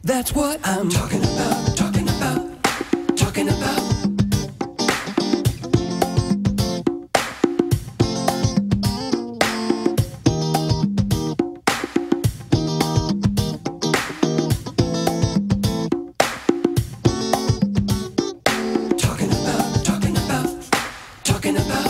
That's what I'm talking about, talking about, talking about. Talking about, talking about, talking about.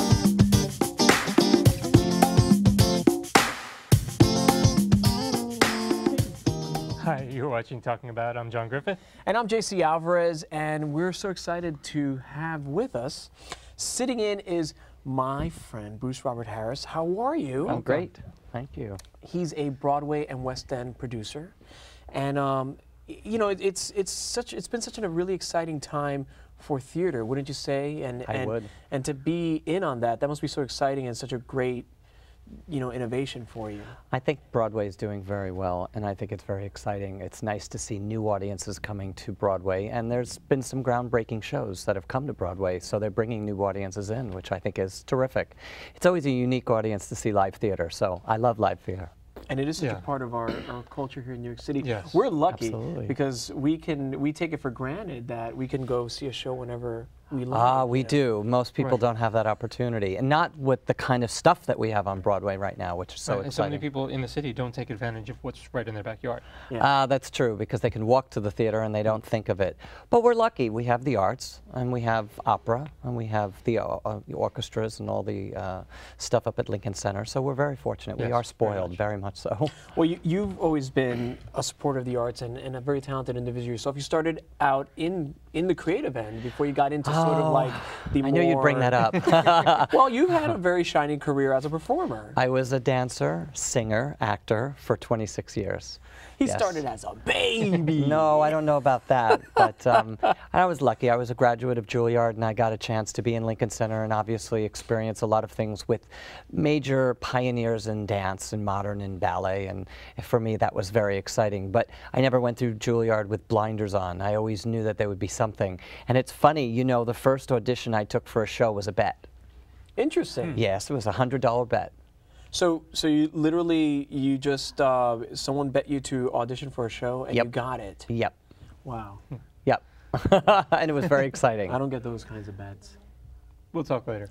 Hi, you're watching Talking About. I'm John Griffith. And I'm JC Alvarez, and we're so excited to have with us, sitting in is my friend, Bruce Robert Harris. How are you? I'm great. Thank you. He's a Broadway and West End producer. And, you know, it's been such a really exciting time for theater, wouldn't you say? I would. And to be in on that must be so exciting and such a great, you know, innovation for you. I think Broadway is doing very well, and I think it's very exciting. It's nice to see new audiences coming to Broadway, and there's been some groundbreaking shows that have come to Broadway, so they're bringing new audiences in, which I think is terrific. It's always a unique audience to see live theater, so I love live theater. And it is such a part of our culture here in New York City. Yes, we're lucky absolutely. because we take it for granted that we can go see a show whenever we like. Ah, we do. Most people Right. don't have that opportunity, and not with the kind of stuff that we have on Broadway right now, which is so Right, and so many exciting. people in the city don't take advantage of what's right in their backyard. Yeah. That's true, because they can walk to the theater and they don't think of it. But we're lucky. We have the arts, and we have opera, and we have the orchestras and all the stuff up at Lincoln Center. So we're very fortunate. We Yes, are very spoiled, much. very much so. Well, you've always been a supporter of the arts and a very talented individual yourself. You started out in the creative end before you got into sort of like the I knew you'd bring that up. Well, you've had a very shining career as a performer. I was a dancer, singer, actor for 26 years. He Yes. started as a baby. No, I don't know about that, but I was lucky. I was a graduate of Juilliard, and I got a chance to be in Lincoln Center and obviously experience a lot of things with major pioneers in dance and modern and ballet, and for me that was very exciting. But I never went through Juilliard with blinders on. I always knew that there would be something. And it's funny, you know, the first audition I took for a show was a bet. Interesting. Yes, it was a $100 bet. So you literally, you just, someone bet you to audition for a show and Yep. you got it. Yep, Wow. yep. And it was very exciting. I don't get those kinds of bets. We'll talk later.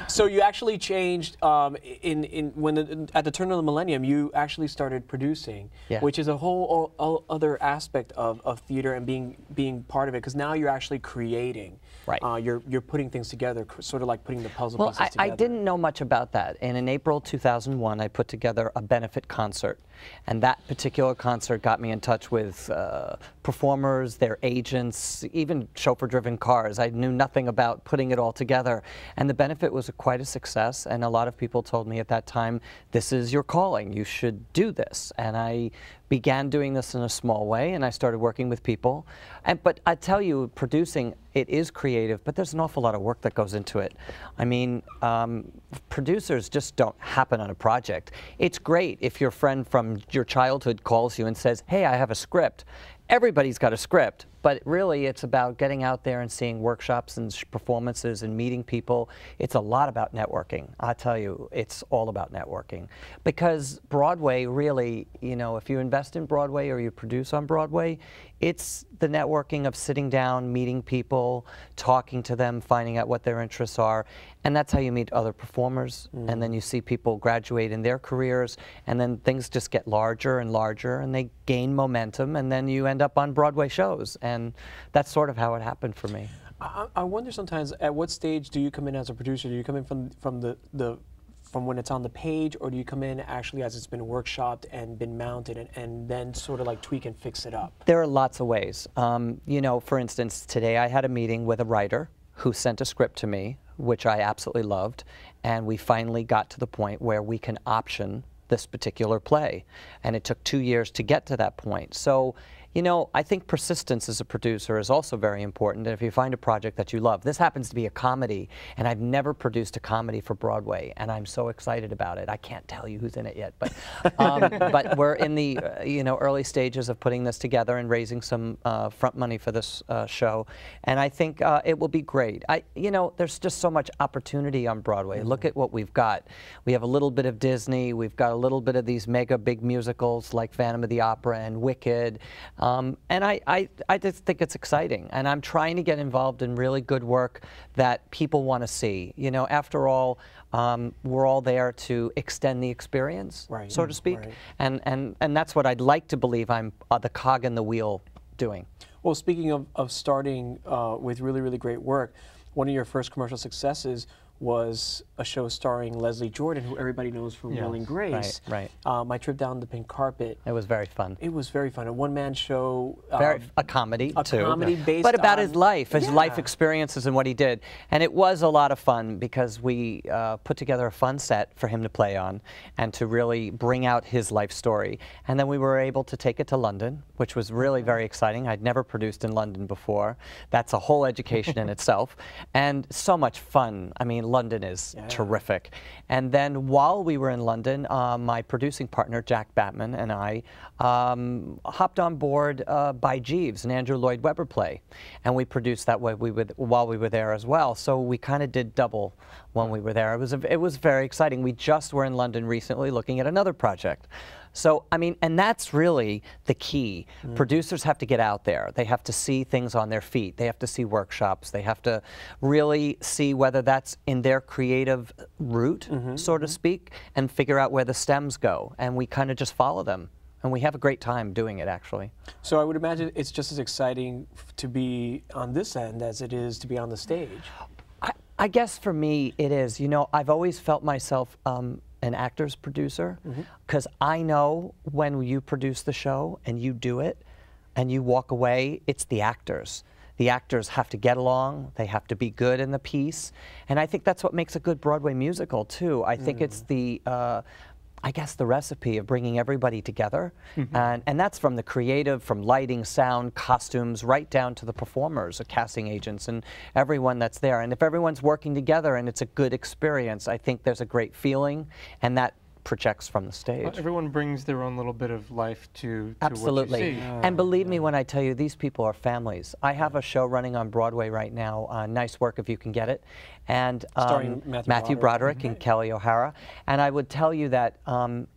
So you actually changed at the turn of the millennium. You actually started producing, Yeah. which is a whole other aspect of theater and being part of it. Because now you're actually creating. Right. You're putting things together, sort of like putting the puzzle Well, pieces together. I didn't know much about that. And in April 2001, I put together a benefit concert. And that particular concert got me in touch with performers, their agents, even chauffeur-driven cars. I knew nothing about putting it all together. And the benefit was quite a success. And a lot of people told me at that time, this is your calling. You should do this. And I began doing this in a small way, and I started working with people. But I tell you, producing, it is creative, but there's an awful lot of work that goes into it. I mean, producers just don't happen on a project. It's great if your friend from your childhood calls you and says, hey, I have a script. Everybody's got a script, but really it's about getting out there and seeing workshops and performances and meeting people. It's a lot about networking. I tell you, it's all about networking. Because Broadway really, you know, if you invest in Broadway or you produce on Broadway, it's the networking of sitting down, meeting people, talking to them, finding out what their interests are, and that's how you meet other performers, and then you see people graduate in their careers, and then things just get larger and larger, and they gain momentum, and then you end up on Broadway shows, and that's sort of how it happened for me. I wonder sometimes, at what stage do you come in as a producer? Do you come in from when it's on the page, or do you come in actually as it's been workshopped and been mounted and then sort of like tweak and fix it up? There are lots of ways. You know, for instance, today I had a meeting with a writer who sent a script to me, which I absolutely loved, and we finally got to the point where we can option this particular play. And it took 2 years to get to that point. So You know, I think persistence as a producer is also very important. And if you find a project that you love, this happens to be a comedy, and I've never produced a comedy for Broadway, and I'm so excited about it. I can't tell you who's in it yet, but we're in the early stages of putting this together and raising some front money for this show, and I think it will be great. There's just so much opportunity on Broadway. Look at what we've got. We have a little bit of Disney. We've got a little bit of these mega big musicals like Phantom of the Opera and Wicked. And I just think it's exciting, and I'm trying to get involved in really good work that people want to see. You know, after all, we're all there to extend the experience, so to speak, and that's what I'd like to believe I'm the cog in the wheel doing. Well, speaking of starting with really, really great work, one of your first commercial successes was a show starring Leslie Jordan, who everybody knows from Will and Grace. Right. My Trip Down the Pink Carpet. It was very fun. It was very fun. A one-man show. A comedy, too. A comedy based but about on, his life experiences and what he did. And it was a lot of fun because we put together a fun set for him to play on and to really bring out his life story. And then we were able to take it to London, which was really very exciting. I'd never produced in London before. That's a whole education in itself. And so much fun. I mean, London is terrific. And then while we were in London, my producing partner, Jack Batman, and I hopped on board By Jeeves, an Andrew Lloyd Webber play. And we produced that while we were there as well. So we kind of did double when we were there. It was very exciting. We just were in London recently looking at another project. So, I mean, and that's really the key. Producers have to get out there. They have to see things on their feet. They have to see workshops. They have to really see whether that's in their creative route, so to speak, and figure out where the stems go. And we kind of just follow them. And we have a great time doing it, actually. So I would imagine it's just as exciting to be on this end as it is to be on the stage. I guess for me, it is. You know, I've always felt myself an actor's producer, because I know when you produce the show and you do it and you walk away, it's the actors. The actors have to get along, they have to be good in the piece, and I think that's what makes a good Broadway musical too. I think it's the I guess the recipe of bringing everybody together, and that's from the creative, from lighting, sound, costumes, right down to the performers, the casting agents, and everyone that's there. And if everyone's working together and it's a good experience, I think there's a great feeling, and that projects from the stage. Well, everyone brings their own little bit of life to Absolutely. what you see. And believe me when I tell you, these people are families. I have a show running on Broadway right now, Nice Work If You Can Get It, and starring Matthew Broderick and Kelly O'Hara. And I would tell you that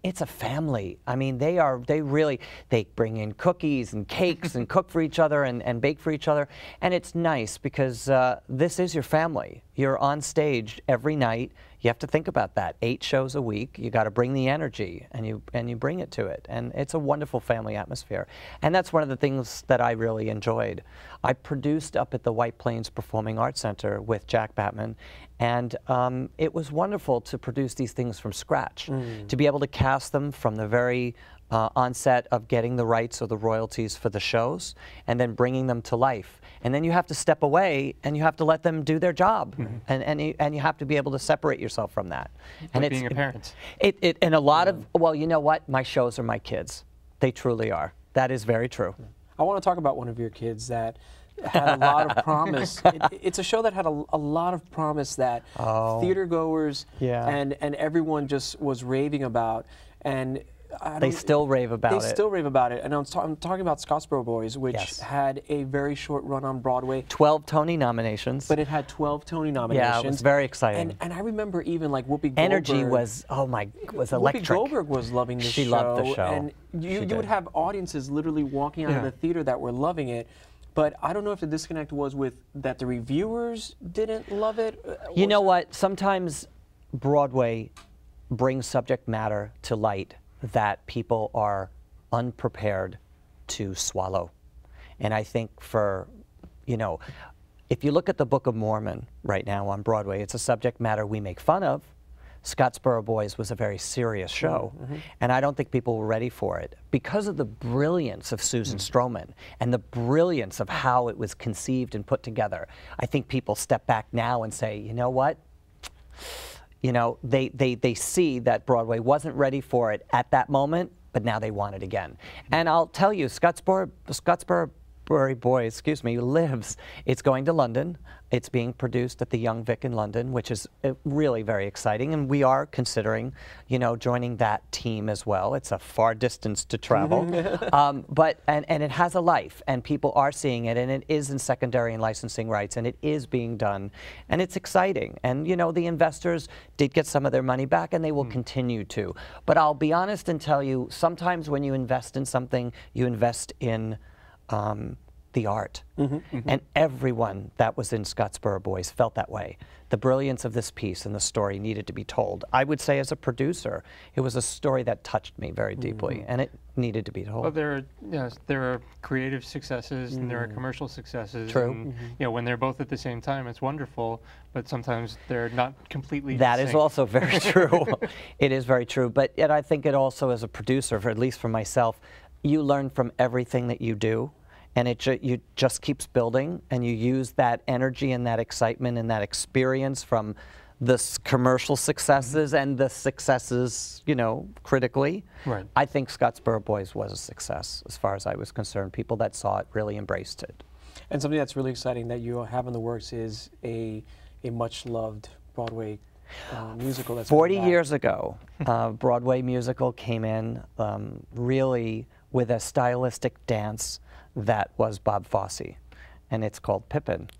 it's a family. I mean, they bring in cookies and cakes and cook for each other and bake for each other. And it's nice because this is your family. You're on stage every night. You have to think about that. 8 shows a week. You got to bring the energy, and you bring it to it. And it's a wonderful family atmosphere. And that's one of the things that I really enjoyed. I produced up at the White Plains Performing Arts Center with Jack Batman, and it was wonderful to produce these things from scratch, to be able to cast them from the very onset of getting the rights or the royalties for the shows, and then bringing them to life. And then you have to step away and you have to let them do their job, and you have to be able to separate yourself from that. And Like being a parent. And a lot of, well, you know what? My shows are my kids. They truly are. That is very true. I want to talk about one of your kids that had a lot of promise. It's a show that had a lot of promise that theater goers and everyone just was raving about. And they still rave about it. They still rave about it. And I'm talking about Scottsboro Boys, which had a very short run on Broadway. 12 Tony nominations. But it had 12 Tony nominations. Yeah, it was very exciting. And I remember even like Whoopi Goldberg. Energy was, was electric. Whoopi Goldberg was loving this show. She loved the show. And you would have audiences literally walking out of the theater that were loving it. But I don't know if the disconnect was with that the reviewers didn't love it. You know what? Sometimes Broadway brings subject matter to light that people are unprepared to swallow. And I think for, if you look at the Book of Mormon right now on Broadway, it's a subject matter we make fun of. Scottsboro Boys was a very serious show, and I don't think people were ready for it. Because of the brilliance of Susan Stroman and the brilliance of how it was conceived and put together, I think people step back now and say, you know what? They see that Broadway wasn't ready for it at that moment, but now they want it again. And I'll tell you, Scottsboro Boys, excuse me, lives. It's going to London. It's being produced at the Young Vic in London, which is really very exciting. And we are considering, you know, joining that team as well. It's a far distance to travel, but it has a life, and people are seeing it, and it is in secondary and licensing rights, and it is being done, and it's exciting. And you know, the investors did get some of their money back, and they will continue to. But I'll be honest and tell you, sometimes when you invest in something, you invest in the art. And everyone that was in Scottsboro Boys felt that way. The brilliance of this piece and the story needed to be told. I would say as a producer, it was a story that touched me very deeply, and it needed to be told. Well, there are creative successes and there are commercial successes. True. And, you know, when they're both at the same time, it's wonderful, but sometimes they're not completely That in is sync. also very true. It is very true. But yet I think it also, as a producer, at least for myself, you learn from everything that you do. And you just keeps building, and you use that energy and that excitement and that experience from the commercial successes and the successes, you know, critically. Right. I think Scottsboro Boys was a success as far as I was concerned. People that saw it really embraced it. And something that's really exciting that you have in the works is a much-loved Broadway musical. That's 40 coming back. years ago, Broadway musical came in really with a stylistic dance that was Bob Fosse, and it's called Pippin.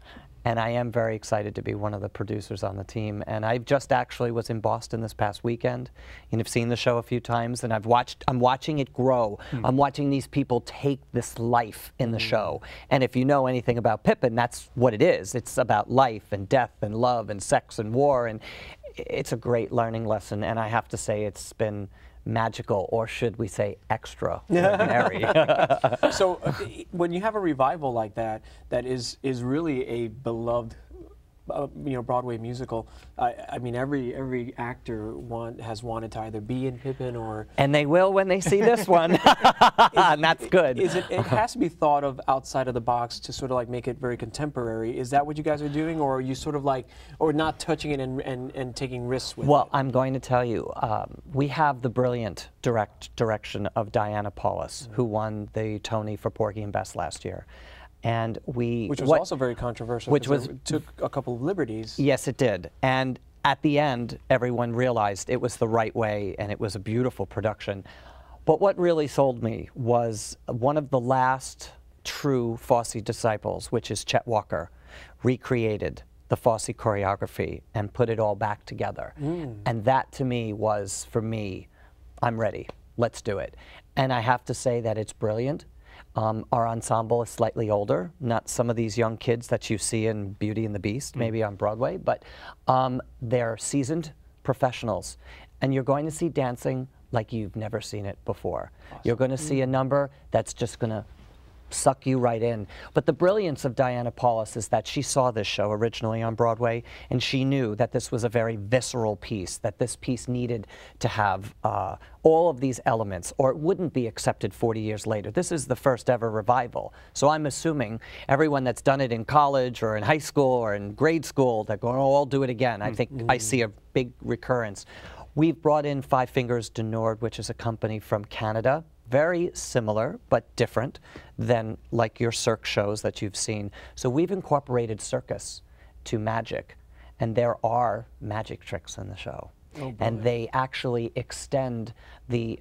And I am very excited to be one of the producers on the team. And I just actually was in Boston this past weekend, and I've seen the show a few times, and I'm watching it grow. I'm watching these people take this life in the show. And if you know anything about Pippin, that's what it is. It's about life and death and love and sex and war, and it's a great learning lesson. And I have to say, it's been magical, or should we say extraordinary. So when you have a revival like that, that is really a beloved, you know, Broadway musical. I mean, every actor has wanted to either be in Pippin or. And they will when they see this one, and that's good. It has to be thought of outside of the box to sort of like make it very contemporary. Is that what you guys are doing, or are you sort of like, or not touching it and taking risks with it? Well, I'm going to tell you, we have the brilliant direction of Diana Paulus, who won the Tony for Porgy and Bess last year. And which was also very controversial. Which was it took a couple of liberties. Yes, it did. And at the end, everyone realized it was the right way, and it was a beautiful production. But what really sold me was one of the last true Fosse disciples, which is Chet Walker, recreated the Fosse choreography and put it all back together. And that to me was, for me, I'm ready. Let's do it. And I have to say that it's brilliant. Our ensemble is slightly older, not some of these young kids that you see in Beauty and the Beast, maybe on Broadway, but they're seasoned professionals. And you're going to see dancing like you've never seen it before. Awesome. You're going to see a number that's just going to suck you right in. But the brilliance of Diana Paulus is that she saw this show originally on Broadway, and she knew that this was a very visceral piece, that this piece needed to have all of these elements, or it wouldn't be accepted 40 years later. This is the first ever revival. So I'm assuming everyone that's done it in college or in high school or in grade school, they're going to all do it again. I think I see a big recurrence. We've brought in Five Fingers du Nord, which is a company from Canada. Very similar, but different than like your Cirque shows that you've seen. So we've incorporated circus to magic, and there are magic tricks in the show. Oh, and they actually extend the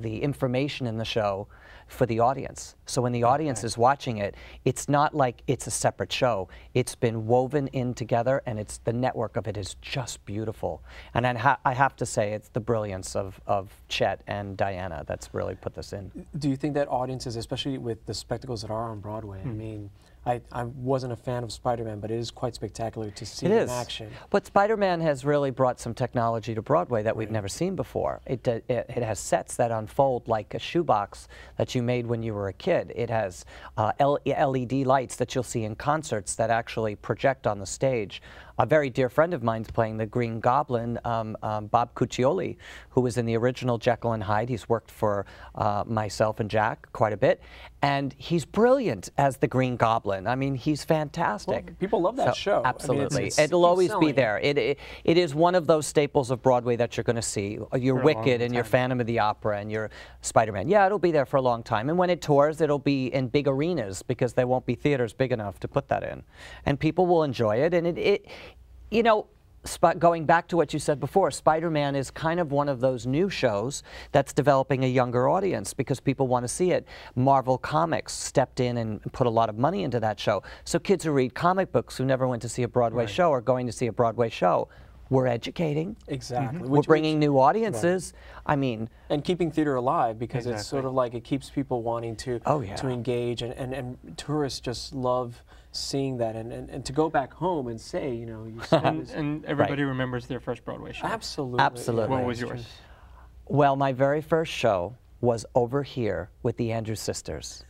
information in the show for the audience. So when the audience is watching it, it's not like it's a separate show. It's been woven in together, and it's the network of it is just beautiful. And I have to say, it's the brilliance of Chet and Diana that's really put this in. Do you think that audiences, especially with the spectacles that are on Broadway, I mean, I wasn't a fan of Spider-Man, but it is quite spectacular to see in action. But Spider-Man has really brought some technology to Broadway that we've never seen before. It has sets that unfold like a shoebox that you made when you were a kid. It has LED lights that you'll see in concerts that actually project on the stage. a very dear friend of mine's playing the Green Goblin, Bob Cuccioli, who was in the original Jekyll and Hyde. He's worked for myself and Jack quite a bit, and he's brilliant as the Green Goblin. I mean, he's fantastic. Well, people love that show. I mean, Absolutely. it's It'll keeps always be selling. there. It is one of those staples of Broadway that you're going to see. Your For a long Wicked and your time. Phantom of the Opera and your Spider-Man. Yeah, it'll be there for a long time. And when it tours, it'll be in big arenas because there won't be theaters big enough to put that in. And people will enjoy it. And it you know, going back to what you said before, Spider-Man is kind of one of those new shows that's developing a younger audience because people want to see it. Marvel Comics stepped in and put a lot of money into that show. So kids who read comic books who never went to see a Broadway show are going to see a Broadway show. We're educating. Exactly. We're bringing new audiences. I mean, And keeping theater alive because it's Exactly. sort of like it keeps people wanting to Oh, yeah. to engage and tourists just love seeing that and to go back home and say, you know, you saw this. And everybody remembers their first Broadway show. Absolutely. Absolutely. What was It's yours? true. well, my very first show was over here with the Andrews Sisters.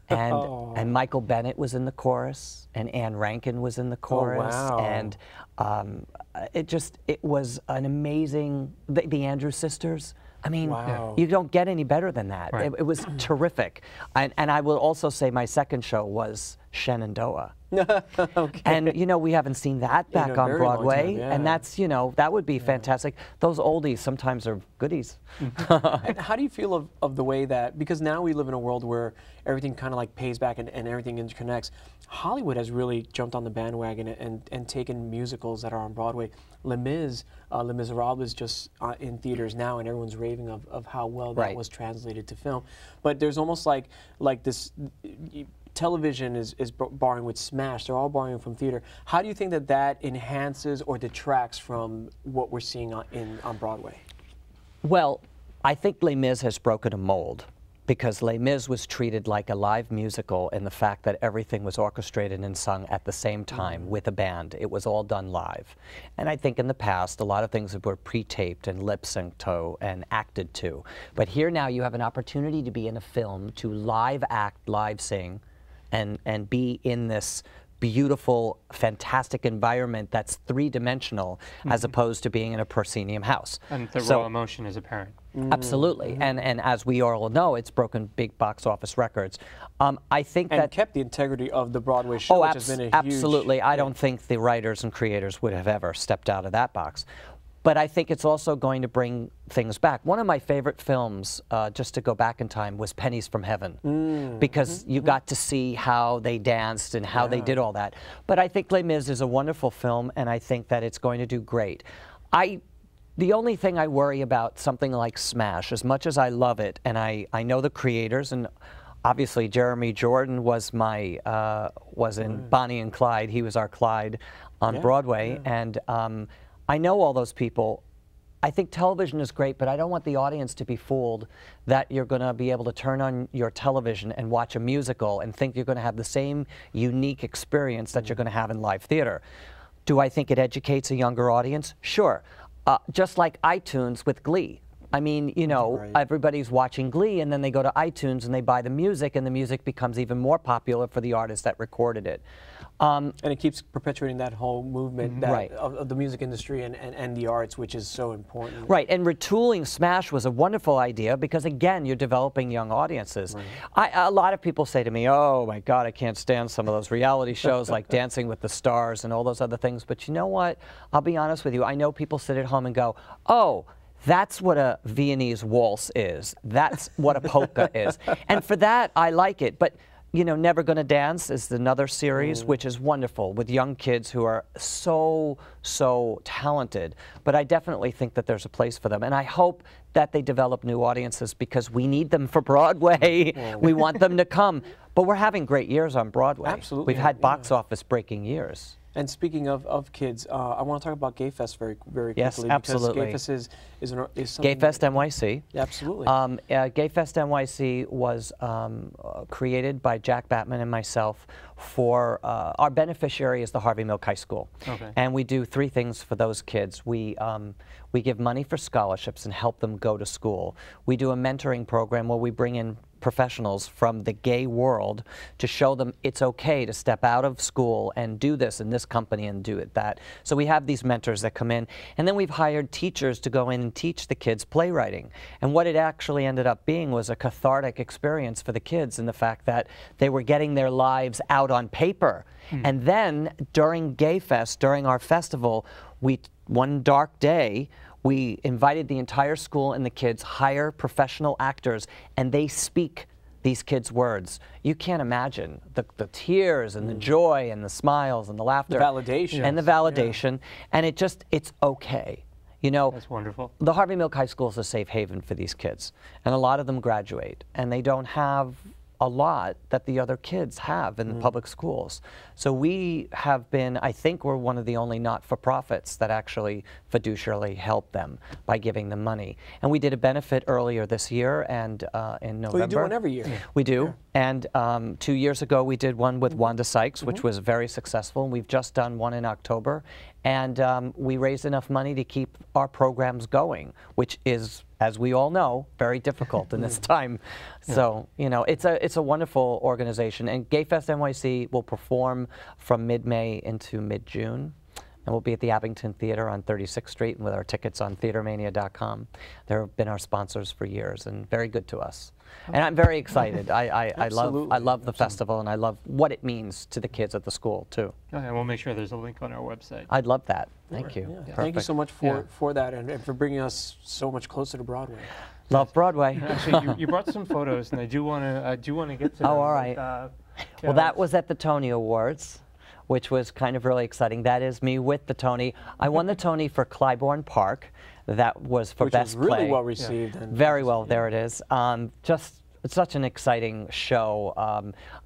And, Oh. and Michael Bennett was in the chorus, and Anne Rankin was in the chorus, wow. and it was an amazing, the Andrews Sisters. I mean, Wow. you don't get any better than that. Right. It was terrific. And I will also say my second show was Shenandoah. Okay. And, you know, we haven't seen that In back a on very long Broadway. time, yeah. And that's, you know, that would be fantastic. Those oldies sometimes are goodies. And how do you feel of the way that, because now we live in a world where everything kind of like pays back and everything interconnects, Hollywood has really jumped on the bandwagon and taken musicals that are on Broadway. Les Mis, Les Miserables is just in theaters now and everyone's raving of how well that Right. was translated to film. But there's almost like this, television is borrowing with Smash, they're all borrowing from theater. How do you think that enhances or detracts from what we're seeing on Broadway? Well, I think Les Mis has broken a mold because Les Mis was treated like a live musical in the fact that everything was orchestrated and sung at the same time with a band. It was all done live. And I think in the past, a lot of things were pre-taped and lip-synced to and acted to. But here now you have an opportunity to be in a film, to live act, live sing, and be in this beautiful, fantastic environment that's three-dimensional as opposed to being in a proscenium house. And the So- raw emotion is apparent. Absolutely, and as we all know, it's broken big box office records. I think And that kept the integrity of the Broadway show, which has been a huge... absolutely. I don't think the writers and creators would have ever stepped out of that box. But I think it's also going to bring things back. One of my favorite films, just to go back in time, was Pennies from Heaven, because you got to see how they danced and how they did all that. But I think Les Mis is a wonderful film, and I think that it's going to do great. The only thing I worry about something like Smash, as much as I love it, and I know the creators, and obviously Jeremy Jordan was was in Bonnie and Clyde. He was our Clyde on Broadway, and I know all those people. I think television is great, but I don't want the audience to be fooled that you're going to be able to turn on your television and watch a musical and think you're going to have the same unique experience that you're going to have in live theater. Do I think it educates a younger audience? Sure. Just like iTunes with Glee. I mean, you know, Right. everybody's watching Glee, and then they go to iTunes and they buy the music, and the music becomes even more popular for the artist that recorded it. And it keeps perpetuating that whole movement that, Right. of the music industry and the arts, which is so important. Right, and retooling Smash was a wonderful idea because, again, you're developing young audiences. A lot of people say to me, oh my God, I can't stand some of those reality shows like Dancing with the Stars and all those other things. But you know what? I'll be honest with you. I know people sit at home and go, oh, that's what a Viennese waltz is. That's what a polka is. And for that, I like it. But you know, Never Gonna Dance is another series, which is wonderful with young kids who are so talented. But I definitely think that there's a place for them. And I hope that they develop new audiences because we need them for Broadway. We want them to come. But we're having great years on Broadway. Absolutely, We've had yeah. box office breaking years. And speaking of kids, I want to talk about GayFest very quickly. Yes, absolutely. Because GayFest is something... GayFest NYC. Absolutely. GayFest NYC was created by Jack Batman and myself for our beneficiary is the Harvey Milk High School. Okay. And we do three things for those kids. We give money for scholarships and help them go to school. We do a mentoring program where we bring in professionals from the gay world to show them it's okay to step out of school and do this in this company and do it that. So we have these mentors that come in, and then we've hired teachers to go in and teach the kids playwriting. And what it actually ended up being was a cathartic experience for the kids in the fact that they were getting their lives out on paper. And then during Gay Fest, during our festival, one dark day, we invited the entire school and the kids, hire professional actors, and they speak these kids' words. You can't imagine the tears and the joy and the smiles and the laughter. The validation. And the validation. And it's okay. You know, That's wonderful. the Harvey Milk High School is a safe haven for these kids. And a lot of them graduate, and they don't have a lot that the other kids have in the public schools. So we have been, I think we're one of the only not-for-profits that actually fiduciarily help them by giving them money. And we did a benefit earlier this year and in November. Well, you do one every year. We do. And 2 years ago, we did one with Wanda Sykes, which was very successful. And we've just done one in October. And we raised enough money to keep our programs going, which is, as we all know, very difficult in this time. So, you know, it's a wonderful organization. And GayFest NYC will perform from mid-May into mid-June. And we'll be at the Abington Theater on 36th Street and with our tickets on theatermania.com. They've been our sponsors for years and very good to us. And I'm very excited. I love the festival, and I love what it means to the kids at the school too. Okay, and we'll make sure there's a link on our website. I'd love that. Thank you. Yeah. Thank you so much for, Yeah. for that and for bringing us so much closer to Broadway. Love Broadway. Actually, you brought some photos, and I do want to get to them. Oh, all right. Well, that was at the Tony Awards, which was kind of really exciting. That is me with the Tony. I won the Tony for Clybourne Park. That was for Which Best was really Play. well received. And Very well, there it is. Just such an exciting show.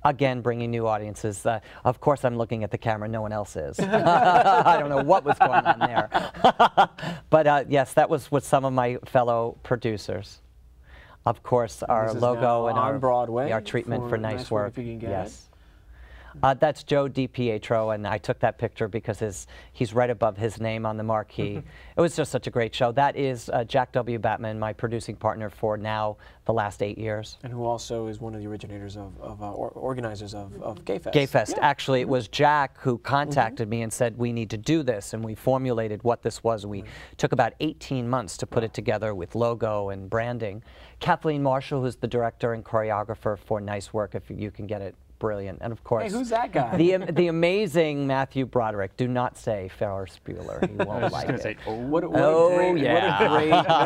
Again, bringing new audiences. Of course, I'm looking at the camera. No one else is. I don't know what was going on there. But yes, that was with some of my fellow producers. Of course, our this is logo now and on Broadway our treatment for nice work. If you can get Yes. That's Joe DiPietro, and I took that picture because he's right above his name on the marquee. It was just such a great show. That is Jack W. Batman, my producing partner for now the last 8 years. And who also is one of the originators or organizers of GayFest. GayFest. Yeah. Actually, it was Jack who contacted me and said, we need to do this, and we formulated what this was. We took about 18 months to put it together with logo and branding. Kathleen Marshall, who's the director and choreographer for Nice Work, if you can get it. Brilliant. And of course, Hey, who's that guy? the amazing Matthew Broderick. Do not say Ferris Bueller. He I won't was just like going it. to say, oh. What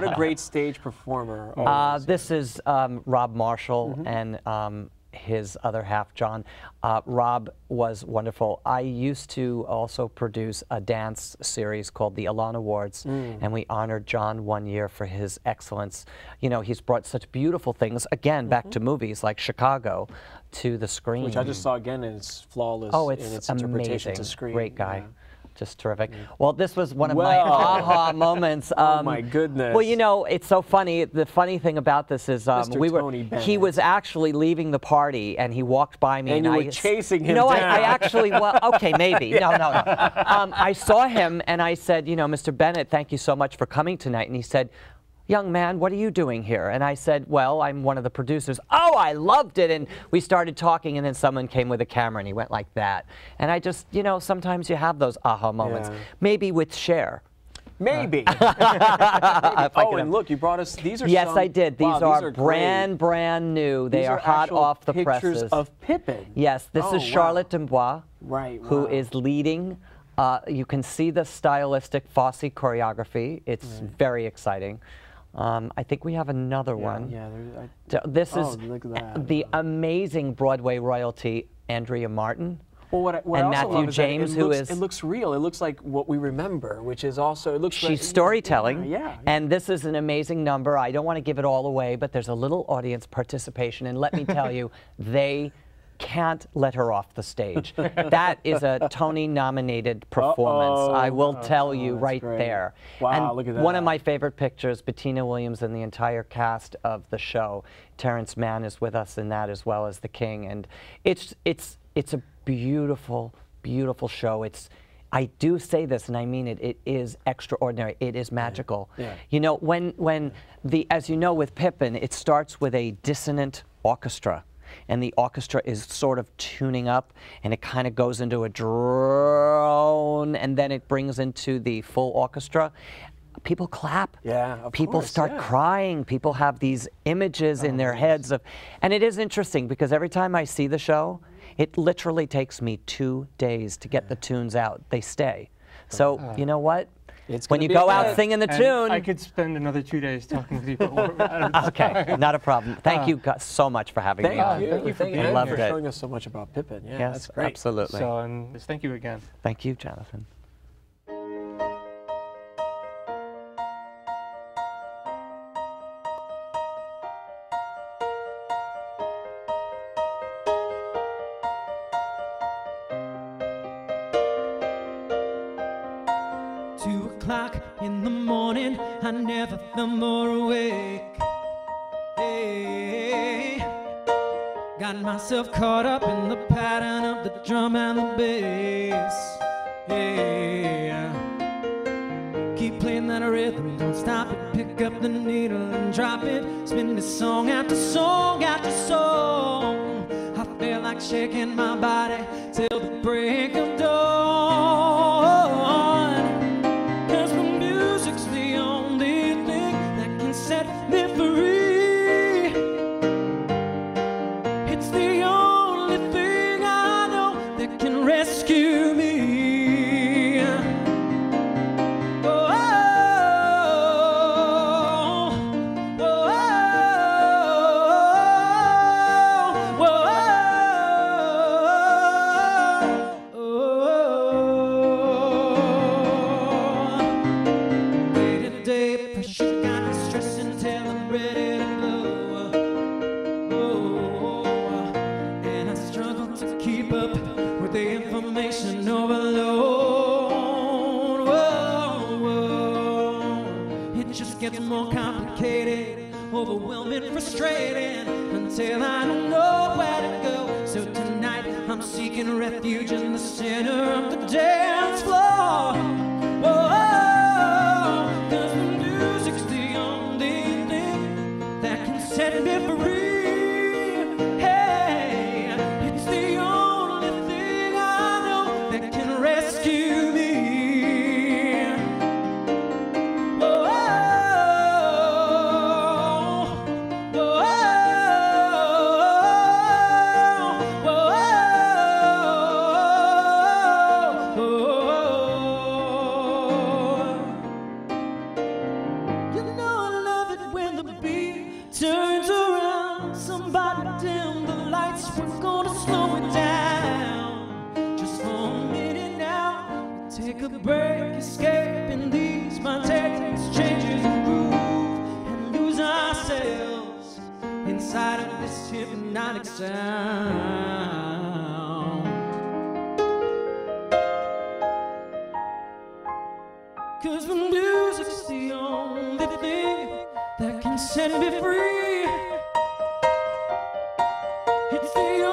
a great stage performer. This is Rob Marshall and his other half, John. Rob was wonderful. I used to also produce a dance series called the Elan Awards, and we honored John 1 year for his excellence. You know, he's brought such beautiful things, again, back to movies like Chicago, to the screen. Which I just saw again, and it's flawless Oh, in it's its interpretation amazing. to screen. Great guy. Yeah. Just terrific. Well, this was one of my Well. aha moments. Oh, my goodness. Well, you know, it's so funny. The funny thing about this is Mr. Tony Bennett. he was actually leaving the party, and he walked by me. And you I were chasing him No, down. I actually, well, okay, maybe. No. I saw him, and I said, you know, Mr. Bennett, thank you so much for coming tonight. And he said, young man, what are you doing here? And I said, well, I'm one of the producers. Oh, I loved it. And we started talking, and then someone came with a camera, and he went like that. And I just, you know, sometimes you have those aha moments. Yeah. Maybe with Cher. Maybe. I Oh, could and look, you brought us, these are Yes, some, I did. These wow, are great. brand new. They These are hot actual off the pictures presses. of Pippin. Yes, this Oh, is Charlotte Dubois, Right, who wow. is leading. You can see the stylistic Fosse choreography. It's very exciting. I think we have another one. Yeah, This Oh, is look at that. the amazing Broadway royalty, Andrea Martin. well, what and I also Matthew love is that James, it who looks, is- it looks real. It looks like what we remember, which is also, it looks like, She's storytelling, Yeah. and this is an amazing number. I don't want to give it all away, but there's a little audience participation, and let me tell you, they can't let her off the stage. That is a Tony-nominated performance. I will tell you that's right great. there. Wow, and look at one of that. my favorite pictures, Bettina Williams and the entire cast of the show. Terrence Mann is with us in that, as well as the King, and it's a beautiful, beautiful show. I do say this, and I mean it. It is extraordinary. It is magical. Yeah. You know, as you know, with Pippin, it starts with a dissonant orchestra. And the orchestra is sort of tuning up, and it kind of goes into a drone, and then it brings into the full orchestra. People clap. Yeah, of People course, start yeah. crying. People have these images in their heads of, and it is interesting because every time I see the show, it literally takes me 2 days to get the tunes out. They stay. So you know what? It's When gonna you be go a out hit. singing the And tune. I could spend another 2 days talking to people. Okay, not a problem. Thank you guys so much for having me Thank on. you. thank you for Thank being you Loved for it. showing us so much about Pippin. Yeah, Yes, that's great. absolutely. So, and thank you again. Thank you, Jonathan. Two o'clock in the morning, I never felt more awake. Hey, got myself caught up in the pattern of the drum and the bass. Yeah, keep playing that rhythm, don't stop it. Pick up the needle and drop it. Spin this song after song after song. I feel like shaking my body till the break of dawn. 'Cause the music's the only thing that can set me free. It's the only thing I know that can rescue me. Oh, oh, oh, oh, oh. Day to day, pressure got me stressing till I'm ready to blow. Oh, and I struggle to keep up with the information overload. Whoa, whoa. It just gets more complicated, overwhelming, frustrating, until I don't know where to go. So tonight I'm seeking refuge in the center of the dance floor. Whoa, 'cause the music's the only thing that can set me free. Hey, it's the only thing I know that can rescue me. Whoa, whoa, whoa. You know I love it when the beat turns around. Somebody dim the lights, we're gonna slow it down. Just for a minute now, take a break, escaping these spontaneous changes of groove, and lose ourselves inside of this hypnotic sound. 'Cause the music's the only thing that can set me free. It's the